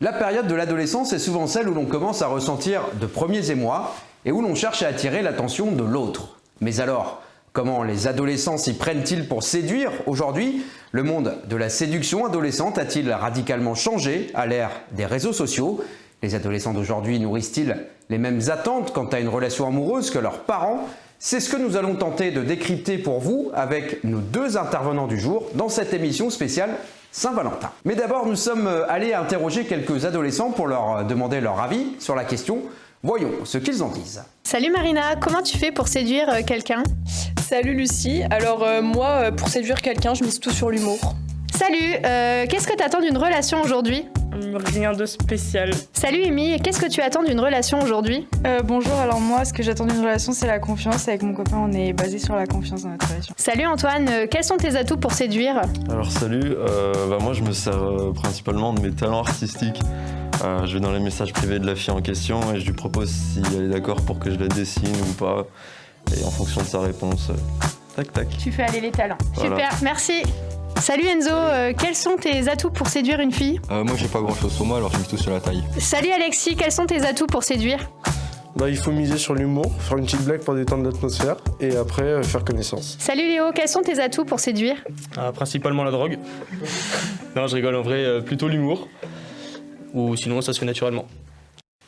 La période de l'adolescence est souvent celle où l'on commence à ressentir de premiers émois et où l'on cherche à attirer l'attention de l'autre. Mais alors, comment les adolescents s'y prennent-ils pour séduire? Aujourd'hui, le monde de la séduction adolescente a-t-il radicalement changé à l'ère des réseaux sociaux? Les adolescents d'aujourd'hui nourrissent-ils les mêmes attentes quant à une relation amoureuse que leurs parents? C'est ce que nous allons tenter de décrypter pour vous avec nos deux intervenants du jour dans cette émission spéciale Saint-Valentin. Mais d'abord, nous sommes allés interroger quelques adolescents pour leur demander leur avis sur la question. Voyons ce qu'ils en disent. Salut Marina, comment tu fais pour séduire quelqu'un? Salut Lucie, alors moi, pour séduire quelqu'un, je mise tout sur l'humour. Salut, qu'est-ce que tu attends d'une relation aujourd'hui? Rien de spécial. Salut Amy, qu'est-ce que tu attends d'une relation aujourd'hui? Bonjour, alors moi, ce que j'attends d'une relation, c'est la confiance. Avec mon copain, on est basé sur la confiance dans notre relation. Salut Antoine, quels sont tes atouts pour séduire? Alors salut, moi je me sers principalement de mes talents artistiques. Je vais dans les messages privés de la fille en question et je lui propose si elle est d'accord pour que je la dessine ou pas. Et en fonction de sa réponse, tac tac. Tu fais aller les talents. Voilà. Super, merci. Salut Enzo, quels sont tes atouts pour séduire une fille? Moi j'ai pas grand chose sur moi, alors je mise tout sur la taille. Salut Alexis, quels sont tes atouts pour séduire? Il faut miser sur l'humour, faire une petite blague pour détendre l'atmosphère et après faire connaissance. Salut Léo, quels sont tes atouts pour séduire? Principalement la drogue. Non, je rigole, en vrai, plutôt l'humour. Ou sinon, ça se fait naturellement.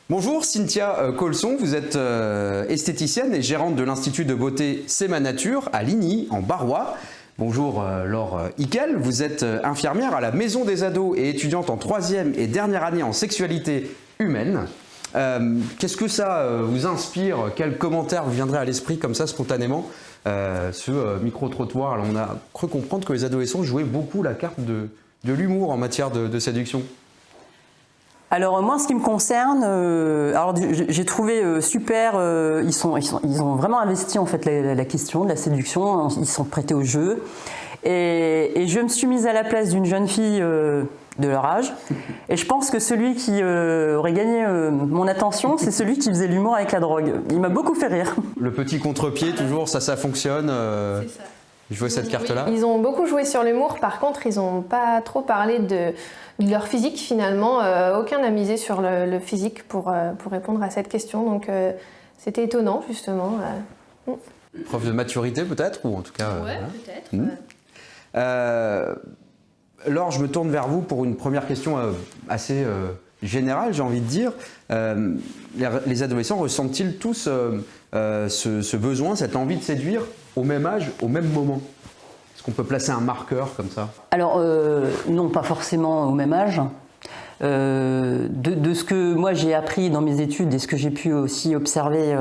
Bonjour Cynthia Colson, vous êtes esthéticienne et gérante de l'Institut de beauté C'est ma nature à Ligny, en Barrois. Bonjour Laure Hickel, vous êtes infirmière à la Maison des ados et étudiante en 3e et dernière année en sexualité humaine. Qu'est-ce que ça vous inspire? Quel commentaire vous viendrait à l'esprit comme ça spontanément? Ce micro-trottoir, alors on a cru comprendre que les adolescents jouaient beaucoup la carte de l'humour en matière de séduction. Alors moi, en ce qui me concerne, j'ai trouvé super. Ils ont vraiment investi en fait la question de la séduction. Ils sont prêtés au jeu. Et je me suis mise à la place d'une jeune fille de leur âge. Et je pense que celui qui aurait gagné mon attention, c'est celui qui faisait l'humour avec la drogue. Il m'a beaucoup fait rire. Le petit contre-pied, toujours, ça fonctionne. C'est ça. Jouer cette carte-là. Ils ont beaucoup joué sur l'humour, par contre ils n'ont pas trop parlé de leur physique finalement. Aucun n'a misé sur le physique pour répondre à cette question, donc c'était étonnant justement. Preuve de maturité peut-être, ou en tout cas... Ouais, peut-être. Laure, je me tourne vers vous pour une première question assez générale, j'ai envie de dire. Les adolescents ressentent-ils tous ce besoin, cette envie de séduire au même âge, au même moment? Est-ce qu'on peut placer un marqueur comme ça? Alors, non, pas forcément au même âge. De ce que moi j'ai appris dans mes études et ce que j'ai pu aussi observer,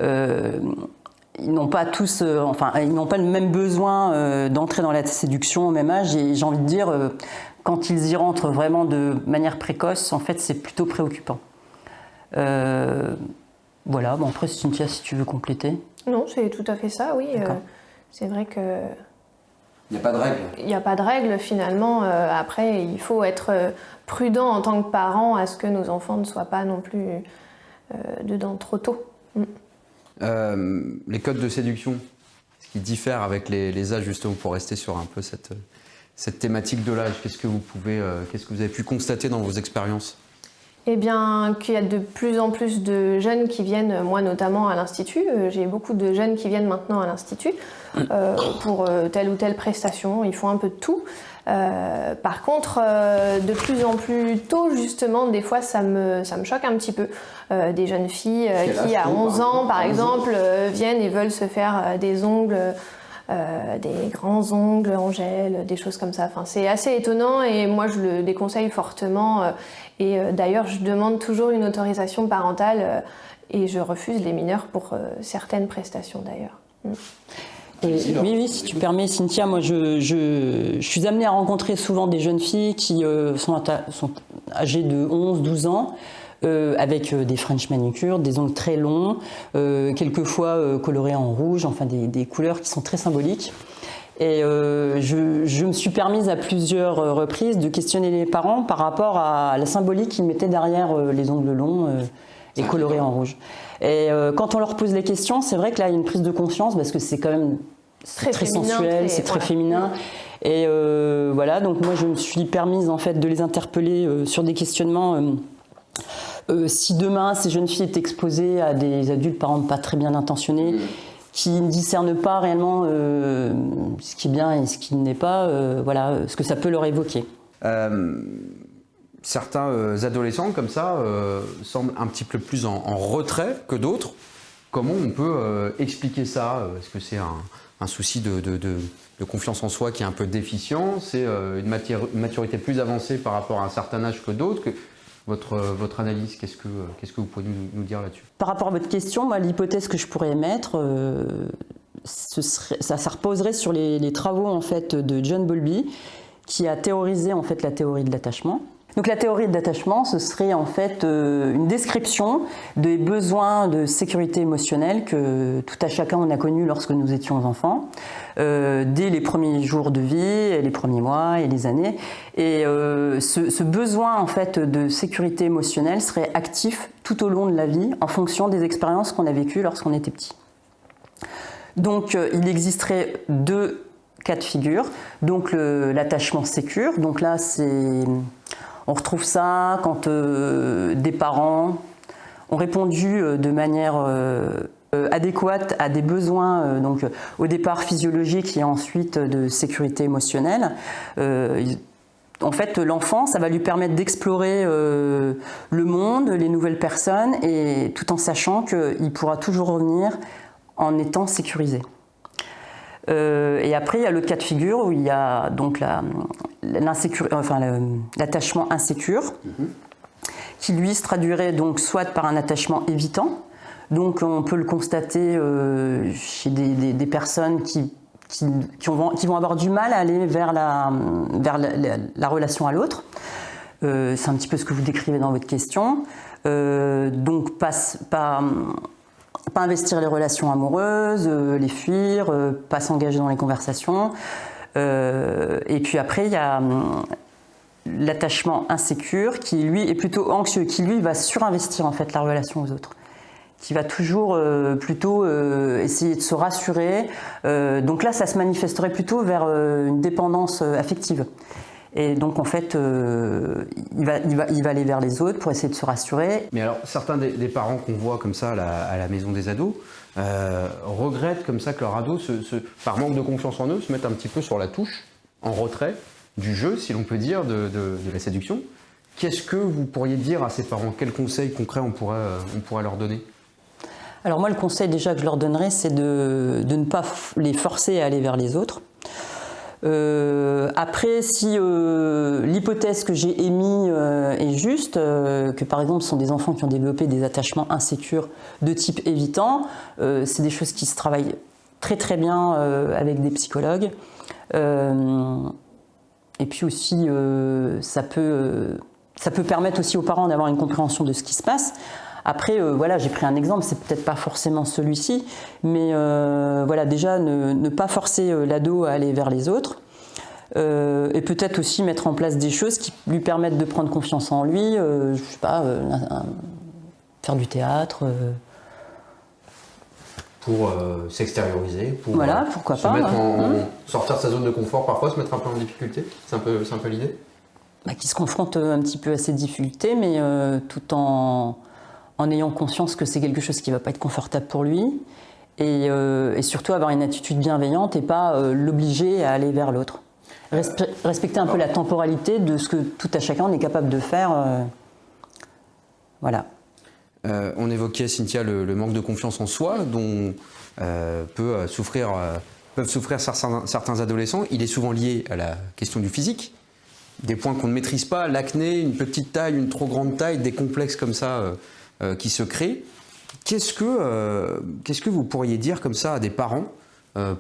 ils n'ont pas tous, ils n'ont pas le même besoin d'entrer dans la séduction au même âge. Et j'ai envie de dire, quand ils y rentrent vraiment de manière précoce, en fait, c'est plutôt préoccupant. Voilà, bon, après, Cynthia, si tu veux compléter. Non, c'est tout à fait ça, oui. C'est vrai que... Il n'y a pas de règle. Il n'y a pas de règle finalement. Après, il faut être prudent en tant que parent à ce que nos enfants ne soient pas non plus dedans trop tôt. Les codes de séduction, ce qui diffère avec les âges justement pour rester sur un peu cette thématique de l'âge, qu'est-ce que vous avez pu constater dans vos expériences? Eh bien, qu'il y a de plus en plus de jeunes qui viennent, moi notamment à l'Institut. J'ai beaucoup de jeunes qui viennent maintenant à l'Institut pour telle ou telle prestation. Ils font un peu de tout. Par contre, de plus en plus tôt, justement, des fois, ça me choque un petit peu. Des jeunes filles qui, à 11 ans, par exemple, viennent et veulent se faire des ongles... des grands ongles en gel, des choses comme ça. Enfin, c'est assez étonnant et moi je le déconseille fortement. D'ailleurs, je demande toujours une autorisation parentale et je refuse les mineurs pour certaines prestations d'ailleurs. Oui, si tu permets, Cynthia, moi je suis amenée à rencontrer souvent des jeunes filles qui sont âgées de 11, 12 ans. Avec des French manicures, des ongles très longs, quelquefois colorés en rouge, enfin des couleurs qui sont très symboliques. Et je me suis permise à plusieurs reprises de questionner les parents par rapport à la symbolique qu'ils mettaient derrière les ongles longs et colorés en rouge. Et quand on leur pose les questions, c'est vrai que là il y a une prise de conscience parce que c'est quand même très sensuel, c'est très féminin. Et voilà, donc moi je me suis permise en fait de les interpeller sur des questionnements. Si demain ces jeunes filles étaient exposées à des adultes, par exemple, pas très bien intentionnés, qui ne discernent pas réellement ce qui est bien et ce qui n'est pas, voilà, ce que ça peut leur évoquer. Certains adolescents comme ça semblent un petit peu plus en retrait que d'autres. Comment on peut expliquer ça? Est-ce que c'est un souci de confiance en soi qui est un peu déficient? C'est une maturité plus avancée par rapport à un certain âge que d'autres? Votre analyse, qu'est-ce que vous pouvez nous dire là-dessus? Par rapport à votre question, moi, l'hypothèse que je pourrais émettre, ça reposerait sur les travaux en fait, de John Bowlby, qui a théorisé en fait, la théorie de l'attachement. Donc la théorie de l'attachement, ce serait en fait une description des besoins de sécurité émotionnelle que tout à chacun on a connus lorsque nous étions enfants, dès les premiers jours de vie, les premiers mois et les années. Et ce besoin en fait de sécurité émotionnelle serait actif tout au long de la vie en fonction des expériences qu'on a vécues lorsqu'on était petit. Donc il existerait deux cas de figure. Donc l'attachement sécure, donc là on retrouve ça quand des parents ont répondu de manière adéquate à des besoins, donc au départ physiologiques et ensuite de sécurité émotionnelle. En fait, l'enfant, ça va lui permettre d'explorer le monde, les nouvelles personnes, et tout en sachant qu'il pourra toujours revenir en étant sécurisé. Et après, il y a l'autre cas de figure où il y a donc l'attachement insécure, qui lui se traduirait donc soit par un attachement évitant. Donc on peut le constater chez des personnes qui vont avoir du mal à aller vers la relation à l'autre. C'est un petit peu ce que vous décrivez dans votre question. Donc pas investir les relations amoureuses, les fuir, pas s'engager dans les conversations. Et puis après, il y a l'attachement insécure qui, lui, est plutôt anxieux, qui, lui, va surinvestir en fait la relation aux autres, qui va toujours plutôt essayer de se rassurer. Donc là, ça se manifesterait plutôt vers une dépendance affective. Et donc, en fait, il va aller vers les autres pour essayer de se rassurer. Mais alors, certains des parents qu'on voit comme ça à la maison des ados regrettent comme ça que leur ado, par manque de confiance en eux, se mette un petit peu sur la touche, en retrait du jeu, si l'on peut dire, de la séduction. Qu'est-ce que vous pourriez dire à ces parents? Quels conseils concrets on pourrait leur donner? Alors moi, le conseil déjà que je leur donnerais, c'est de ne pas les forcer à aller vers les autres. Après, si l'hypothèse que j'ai émise est juste, que par exemple ce sont des enfants qui ont développé des attachements insécures de type évitant, c'est des choses qui se travaillent très très bien avec des psychologues. Et puis aussi, ça peut permettre aussi aux parents d'avoir une compréhension de ce qui se passe. Après, voilà, j'ai pris un exemple, c'est peut-être pas forcément celui-ci, mais voilà, déjà ne pas forcer l'ado à aller vers les autres, et peut-être aussi mettre en place des choses qui lui permettent de prendre confiance en lui, je sais pas, faire du théâtre. Pour s'extérioriser, pour voilà, pourquoi se pas, mettre sortir de sa zone de confort, parfois se mettre un peu en difficulté. C'est un peu l'idée. Qui se confronte un petit peu à ces difficultés, mais tout en ayant conscience que c'est quelque chose qui ne va pas être confortable pour lui, et surtout avoir une attitude bienveillante et pas l'obliger à aller vers l'autre. Respecter un peu la temporalité de ce que tout à chacun on est capable de faire. Voilà. On évoquait, Cynthia, le manque de confiance en soi dont peuvent souffrir certains adolescents. Il est souvent lié à la question du physique. Des points qu'on ne maîtrise pas, l'acné, une petite taille, une trop grande taille, des complexes comme ça qui se créent. Qu'est-ce que vous pourriez dire comme ça à des parents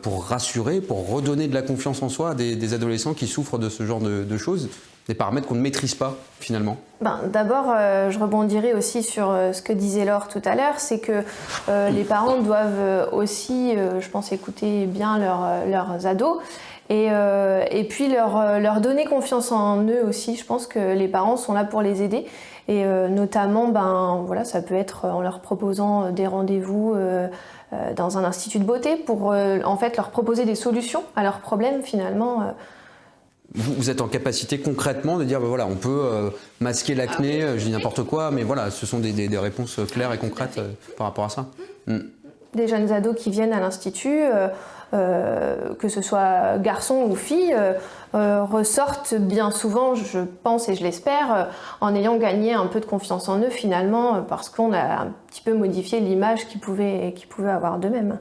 pour rassurer, pour redonner de la confiance en soi à des adolescents qui souffrent de ce genre de choses, des paramètres qu'on ne maîtrise pas finalement? D'abord, je rebondirai aussi sur ce que disait Laure tout à l'heure, c'est que les parents doivent aussi, je pense, écouter bien leurs ados. Et puis leur donner confiance en eux aussi. Je pense que les parents sont là pour les aider. Et notamment, voilà, ça peut être en leur proposant des rendez-vous dans un institut de beauté pour en fait leur proposer des solutions à leurs problèmes finalement. vous êtes en capacité concrètement de dire, ben voilà, on peut masquer l'acné, je dis n'importe quoi, mais voilà, ce sont des réponses claires et concrètes par rapport à ça. Des jeunes ados qui viennent à l'institut, que ce soit garçons ou filles, ressortent bien souvent, je pense et je l'espère, en ayant gagné un peu de confiance en eux finalement, parce qu'on a un petit peu modifié l'image qu'ils pouvaient avoir d'eux-mêmes.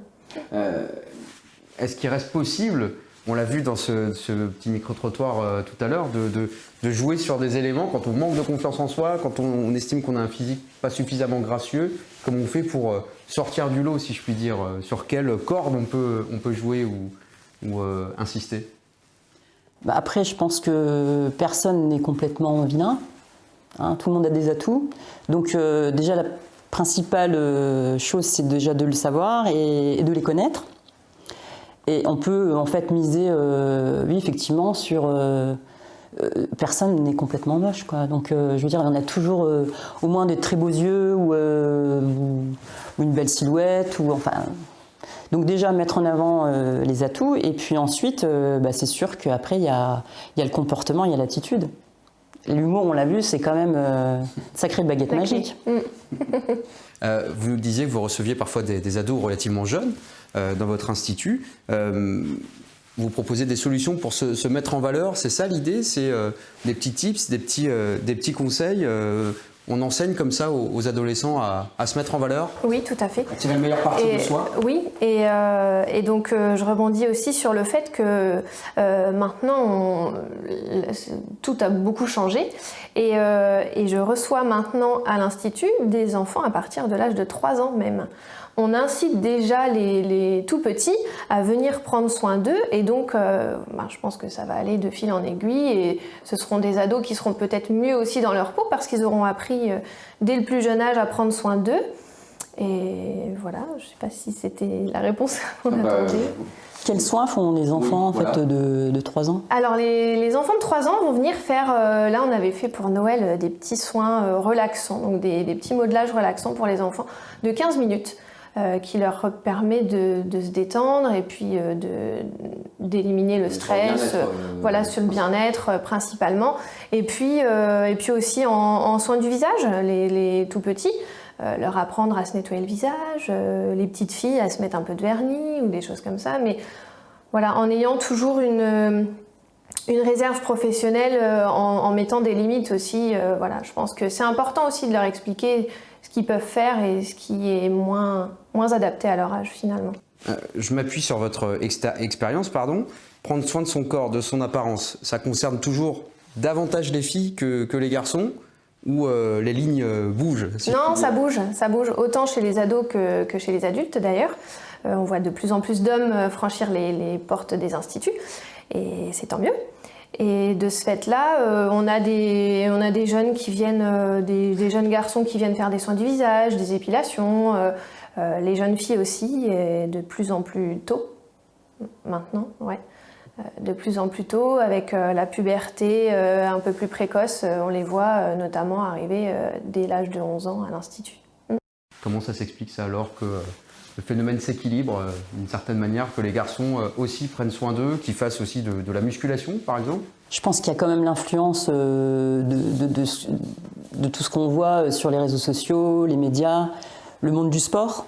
Est-ce qu'il reste possible, on l'a vu dans ce petit micro-trottoir tout à l'heure, de jouer sur des éléments quand on manque de confiance en soi, quand on estime qu'on a un physique pas suffisamment gracieux, comment on fait pour sortir du lot, si je puis dire, sur quelle corde on peut jouer ou insister? Après, je pense que personne n'est complètement vilain, hein, tout le monde a des atouts, donc déjà la principale chose, c'est déjà de le savoir et de les connaître. Et on peut en fait miser, oui, effectivement, sur personne n'est complètement moche, quoi. Donc, je veux dire, il y en a toujours au moins des très beaux yeux ou une belle silhouette, ou enfin. Donc déjà mettre en avant les atouts, et puis ensuite, c'est sûr qu'après il y a le comportement, il y a l'attitude. L'humour, on l'a vu, c'est quand même sacrée baguette magique. Vous nous disiez que vous receviez parfois des ados relativement jeunes dans votre institut. Vous proposez des solutions pour se mettre en valeur, c'est ça l'idée? C'est des petits tips, des petits conseils on enseigne comme ça aux adolescents à se mettre en valeur? Oui, tout à fait. C'est la meilleure partie de soi? Oui, et donc je rebondis aussi sur le fait que maintenant, tout a beaucoup changé. Et je reçois maintenant à l'Institut des enfants à partir de l'âge de 3 ans même. On incite déjà les tout petits à venir prendre soin d'eux, et donc je pense que ça va aller de fil en aiguille, et ce seront des ados qui seront peut-être mieux aussi dans leur peau parce qu'ils auront appris dès le plus jeune âge à prendre soin d'eux. Et voilà, je ne sais pas si c'était la réponse qu'on attendait. Quels soins font les enfants de 3 ans? Alors les enfants de 3 ans vont venir faire, là on avait fait pour Noël des petits soins relaxants, donc des petits modelages relaxants pour les enfants de 15 minutes. Qui leur permet de se détendre et puis d'éliminer le stress, sur le bien-être principalement. Et puis aussi en soins du visage, les tout petits, leur apprendre à se nettoyer le visage, les petites filles à se mettre un peu de vernis ou des choses comme ça. Mais voilà, en ayant toujours une réserve professionnelle, en mettant des limites aussi. Je pense que c'est important aussi de leur expliquer ce qu'ils peuvent faire et ce qui est moins adapté à leur âge finalement. Je m'appuie sur votre expérience, Prendre soin de son corps, de son apparence, ça concerne toujours davantage les filles que les garçons, ou les lignes bougent? Non, ça bouge, autant chez les ados que chez les adultes d'ailleurs. On voit de plus en plus d'hommes franchir les portes des instituts, et c'est tant mieux. Et de ce fait-là, on a des jeunes qui viennent, des jeunes garçons qui viennent faire des soins du visage, des épilations, les jeunes filles aussi, et de plus en plus tôt, maintenant, de plus en plus tôt, avec la puberté un peu plus précoce, on les voit notamment arriver dès l'âge de 11 ans à l'Institut. Comment ça s'explique ça alors que le phénomène s'équilibre d'une certaine manière, que les garçons aussi prennent soin d'eux, qu'ils fassent aussi de la musculation par exemple? Je pense qu'il y a quand même l'influence de tout ce qu'on voit sur les réseaux sociaux, les médias, le monde du sport.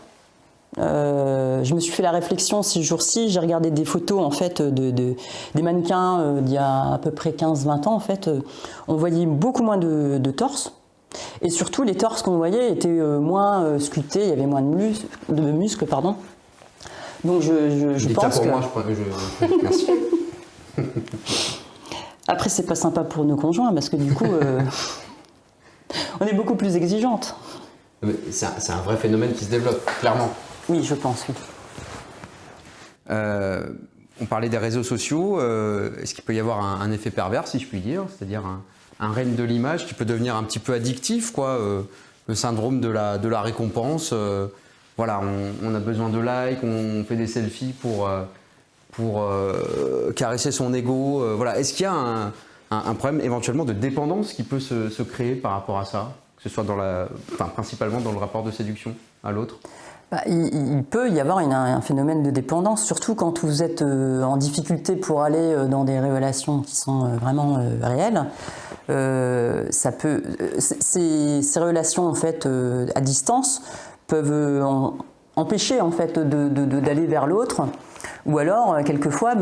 Je me suis fait la réflexion ces jours-ci, j'ai regardé des photos en fait des mannequins d'il y a à peu près 15-20 ans en fait. On voyait beaucoup moins de torse. Et surtout, les torses qu'on voyait étaient moins sculptés, il y avait moins de muscles, pardon. Donc je pense que... Moi, merci. Après, c'est pas sympa pour nos conjoints, parce que du coup, on est beaucoup plus exigeantes. C'est un vrai phénomène qui se développe, clairement. Oui, je pense, oui. On parlait des réseaux sociaux. Est-ce qu'il peut y avoir un effet pervers, si je puis dire, c'est-à-dire un règne de l'image qui peut devenir un petit peu addictif, le syndrome de la récompense. On a besoin de likes, on fait des selfies pour caresser son ego. Est-ce qu'il y a un problème éventuellement de dépendance qui peut se créer par rapport à ça? que ce soit principalement dans le rapport de séduction à l'autre? Il peut y avoir un phénomène de dépendance, surtout quand vous êtes en difficulté pour aller dans des relations qui sont vraiment réelles. Ces relations en fait à distance peuvent empêcher en fait d'aller vers l'autre, ou alors quelquefois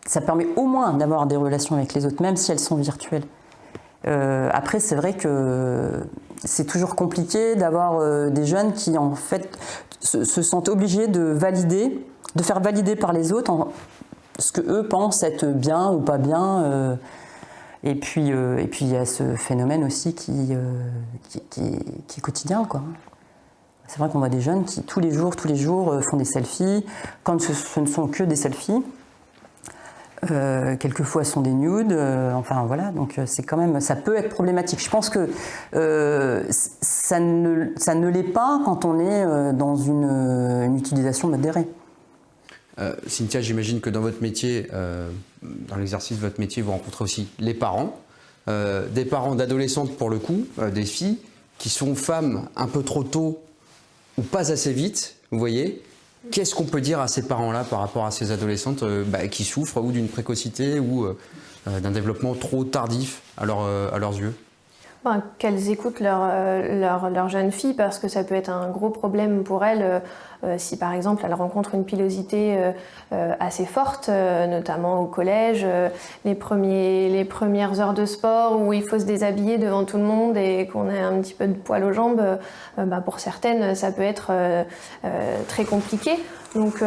ça permet au moins d'avoir des relations avec les autres, même si elles sont virtuelles. Après, c'est vrai que c'est toujours compliqué d'avoir des jeunes qui en fait se sentent obligés de faire valider par les autres ce que eux pensent être bien ou pas bien. Et puis il y a ce phénomène aussi qui est quotidien, quoi. C'est vrai qu'on voit des jeunes qui tous les jours font des selfies, quand ce ne sont que des selfies. Quelquefois sont des nudes, enfin voilà, donc c'est quand même, ça peut être problématique. Je pense que ça ne l'est pas quand on est dans une utilisation modérée. Cynthia, j'imagine que dans votre métier, dans l'exercice de votre métier, vous rencontrez aussi les parents, des parents d'adolescentes pour le coup, des filles qui sont femmes un peu trop tôt ou pas assez vite, vous voyez. Qu'est-ce qu'on peut dire à ces parents-là par rapport à ces adolescentes qui souffrent ou d'une précocité ou d'un développement trop tardif à leurs yeux? Qu'elles écoutent leur jeune fille, parce que ça peut être un gros problème pour elles si par exemple elles rencontrent une pilosité assez forte, notamment au collège, les premières heures de sport où il faut se déshabiller devant tout le monde et qu'on a un petit peu de poil aux jambes, pour certaines ça peut être très compliqué. Donc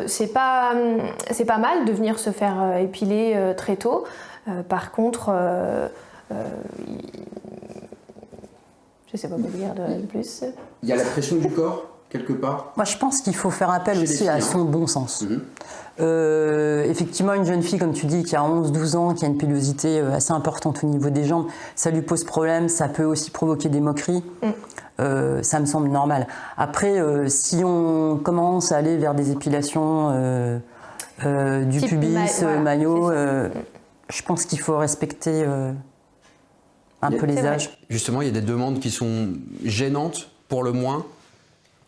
c'est pas mal de venir se faire épiler très tôt. Par contre, je sais pas quoi dire de plus. Il y a la pression du corps, quelque part. Moi, je pense qu'il faut faire appel aussi à son bon sens. Effectivement, une jeune fille, comme tu dis, qui a 11-12 ans, qui a une pilosité assez importante au niveau des jambes, ça lui pose problème, ça peut aussi provoquer des moqueries. Ça me semble normal. Après, si on commence à aller vers des épilations du pubis, maillot, je pense qu'il faut respecter un peu les âges. Justement, il y a des demandes qui sont gênantes, pour le moins,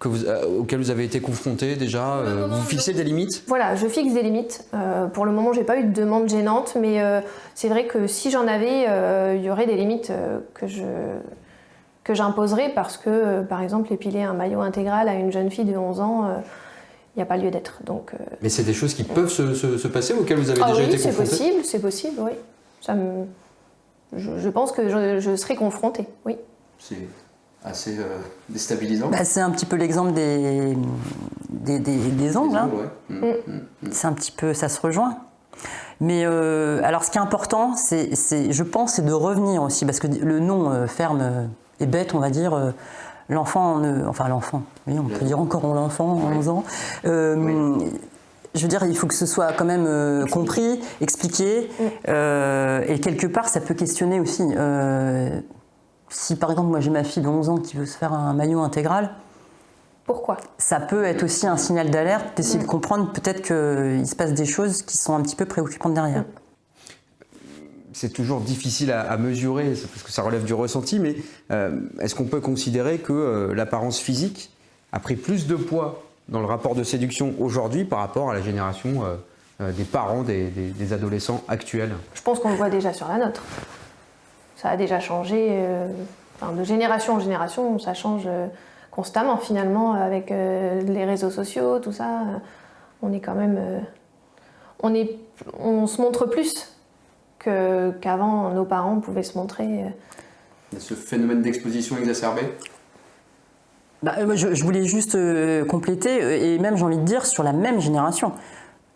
auxquelles vous avez été confrontés déjà. Vous fixez des limites? Voilà, je fixe des limites. Pour le moment, j'ai pas eu de demande gênante, mais c'est vrai que si j'en avais, il y aurait des limites que j'imposerais, parce que, par exemple, épiler un maillot intégral à une jeune fille de 11 ans, il n'y a pas lieu d'être. Mais c'est des choses qui peuvent se passer, auxquelles vous avez déjà été confrontés? C'est possible, oui. Je pense que je serai confrontée, oui. C'est assez déstabilisant. C'est un petit peu l'exemple des ongles. Hein. Ouais. C'est un petit peu, ça se rejoint. Mais alors, ce qui est important, je pense, c'est de revenir aussi, parce que le nom ferme est bête, on va dire. L'enfant, oui, on peut dire encore l'enfant, 11 ans. Je veux dire, il faut que ce soit quand même compris, expliqué, et quelque part, ça peut questionner aussi. Si par exemple, moi j'ai ma fille de 11 ans qui veut se faire un maillot intégral, pourquoi? Ça peut être aussi un signal d'alerte, d'essayer de comprendre peut-être qu'il se passe des choses qui sont un petit peu préoccupantes derrière. C'est toujours difficile à mesurer, parce que ça relève du ressenti, mais est-ce qu'on peut considérer que l'apparence physique a pris plus de poids dans le rapport de séduction aujourd'hui par rapport à la génération des parents, des adolescents actuels? Je pense qu'on le voit déjà sur la nôtre. Ça a déjà changé, de génération en génération, ça change constamment finalement avec les réseaux sociaux, tout ça. On est quand même... on se montre plus qu'avant nos parents pouvaient se montrer. Il y a ce phénomène d'exposition exacerbée? Je voulais juste compléter, et même j'ai envie de dire sur la même génération.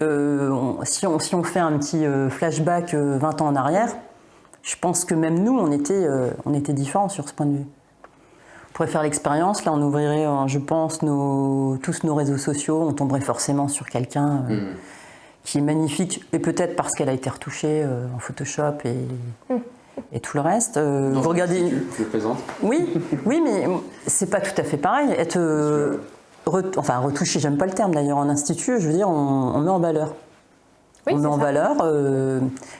Si on fait un petit flashback 20 ans en arrière, je pense que même nous, on était différents sur ce point de vue. On pourrait faire l'expérience, là on ouvrirait, je pense, tous nos réseaux sociaux, on tomberait forcément sur quelqu'un qui est magnifique, et peut-être parce qu'elle a été retouchée en Photoshop et tout le reste. Vous regardez... Je plaisante. Oui, mais c'est pas tout à fait pareil. Retoucher, j'aime pas le terme d'ailleurs, en institut, je veux dire, on met en valeur. Oui, on met en valeur,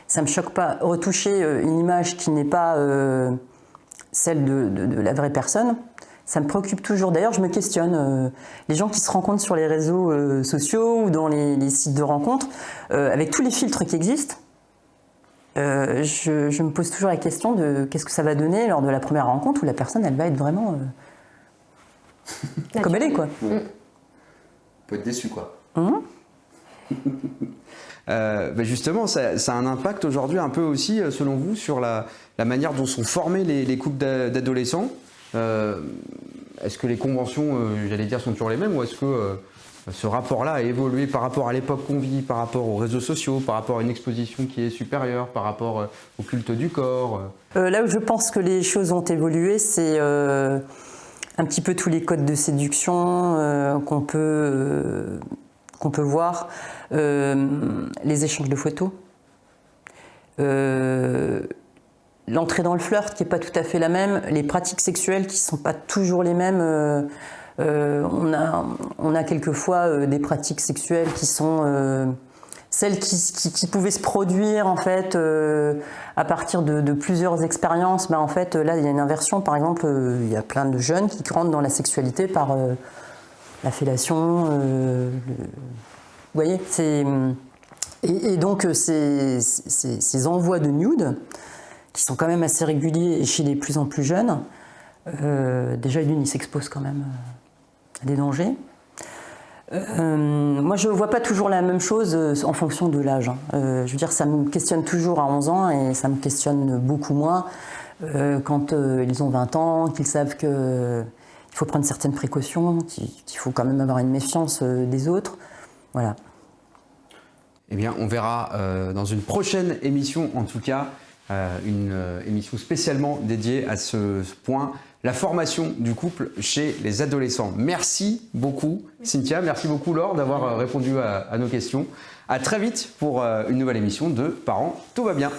ça me choque pas. Retoucher une image qui n'est pas celle de la vraie personne, ça me préoccupe toujours. D'ailleurs, je me questionne. Les gens qui se rencontrent sur les réseaux sociaux ou dans les sites de rencontres, avec tous les filtres qui existent, je me pose toujours la question de qu'est-ce que ça va donner lors de la première rencontre où la personne, elle va être vraiment comme elle est, quoi. On peut être déçu, quoi. Justement, ça a un impact aujourd'hui un peu aussi, selon vous, sur la manière dont sont formés les couples d'adolescents. Est-ce que les conventions, j'allais dire, sont toujours les mêmes, ou est-ce que ce rapport-là a évolué par rapport à l'époque qu'on vit, par rapport aux réseaux sociaux, par rapport à une exposition qui est supérieure, par rapport au culte du corps? Là où je pense que les choses ont évolué, c'est un petit peu tous les codes de séduction qu'on peut voir, les échanges de photos, l'entrée dans le flirt qui n'est pas tout à fait la même, les pratiques sexuelles qui ne sont pas toujours les mêmes. On a quelquefois des pratiques sexuelles qui sont celles qui pouvaient se produire en fait à partir de plusieurs expériences. En fait, là, il y a une inversion. Par exemple, il y a plein de jeunes qui rentrent dans la sexualité par la fellation. Vous voyez, et donc ces envois de nudes qui sont quand même assez réguliers chez les plus en plus jeunes. Déjà, ils s'exposent quand même à des dangers. Moi, je ne vois pas toujours la même chose en fonction de l'âge. Je veux dire, ça me questionne toujours à 11 ans et ça me questionne beaucoup moins quand ils ont 20 ans, qu'ils savent qu'il faut prendre certaines précautions, qu'il faut quand même avoir une méfiance des autres. Voilà. Eh bien, on verra dans une prochaine émission, en tout cas, une émission spécialement dédiée à ce point, la formation du couple chez les adolescents. Merci beaucoup Cynthia, merci beaucoup Laure d'avoir répondu à nos questions. À très vite pour une nouvelle émission de Parents, tout va bien.